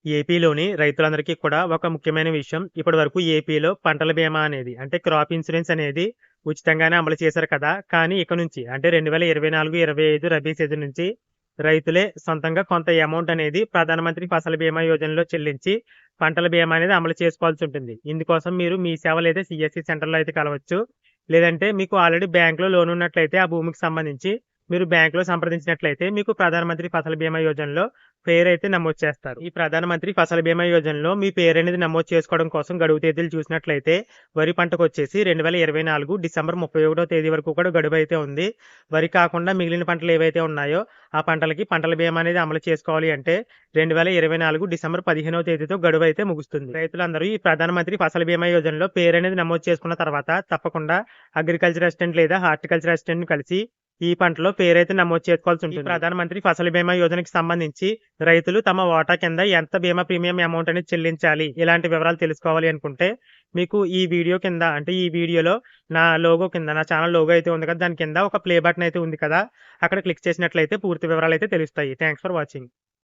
ఏపీలోని రైతులందరికీ కూడా ఒక ముఖ్యమైన విషయం. ఇప్పటివరకు ఏపీలో పంటల బీమా అనేది అంటే క్రాప్ ఇన్సూరెన్స్ అనేది ఉచితంగానే అమలు చేశారు కదా! కానీ ఇక నుంచి అంటే 2024, 25 రబీ సీజన్ నుంచి రైతులే సొంతంగా కొంత అమౌంట్ అనేది ప్రధానమంత్రి ఫసల్ బీమా యోజనలో చెల్లించి పంటల బీమా అనేది అమలు చేసుకోవాల్సి ఉంటుంది. ఇందుకోసం మీరు మీ సేవ లేదా సీఎస్‌సి సెంటర్‌లో అయితే కలవచ్చు. లేదంటే మీకు ఆల్రెడీ బ్యాంక్‌లో లోన్ ఉన్నట్లయితే ఆ భూమికి సంబంధించి మీరు బ్యాంక్‌లో సంప్రదించినట్లయితే మీకు ప్రధానమంత్రి ఫసల్ బీమా యోజనలో పేరైతే నమోదు చేస్తారు. ఈ ప్రధానమంత్రి ఫసల్ బీమా యోజనలో మీ పేరనేది నమోదు చేసుకోవడం కోసం గడువు తేదీలు చూసినట్లయితే వరి పంటకొచ్చేసి 2024 డిసెంబర్ 31వ తేదీ వరకు కూడా గడువైతే ఉంది. వరి కాకుండా మిగిలిన పంటలు ఏవైతే ఉన్నాయో ఆ పంటలకి పంటల బీమా అనేది అమలు చేసుకోవాలి అంటే 2024 డిసెంబర్ 15వ తేదీతో గడువైతే ముగుస్తుంది. రైతులందరూ ఈ ప్రధానమంత్రి ఫసల్ బీమా యోజనలో పేరనేది నమోదు చేసుకున్న తర్వాత తప్పకుండా అగ్రికల్చర్ అసిస్టెంట్ లేదా హార్టికల్చర్ అసిస్టెంట్‌ని కలిసి ఈ పంటలో పేరైతే నమోదు చేసుకోవాల్సి ఉంటుంది. ఈ ప్రధానమంత్రి ఫసల్ బీమా యోజనకి సంబంధించి రైతులు తమ వాటా కింద ఎంత బీమా ప్రీమియం అమౌంట్ అనేది చెల్లించాలి, ఇలాంటి వివరాలు తెలుసుకోవాలి అనుకుంటే మీకు ఈ వీడియో కింద అంటే ఈ వీడియోలో నా లోగో కింద నా ఛానల్ లోగో అయితే ఉంది కదా! దాని కింద ఒక ప్లే బటన్ అయితే ఉంది కదా! అక్కడ క్లిక్ చేసినట్లయితే పూర్తి వివరాలు అయితే తెలుస్తాయి. Thanks for watching.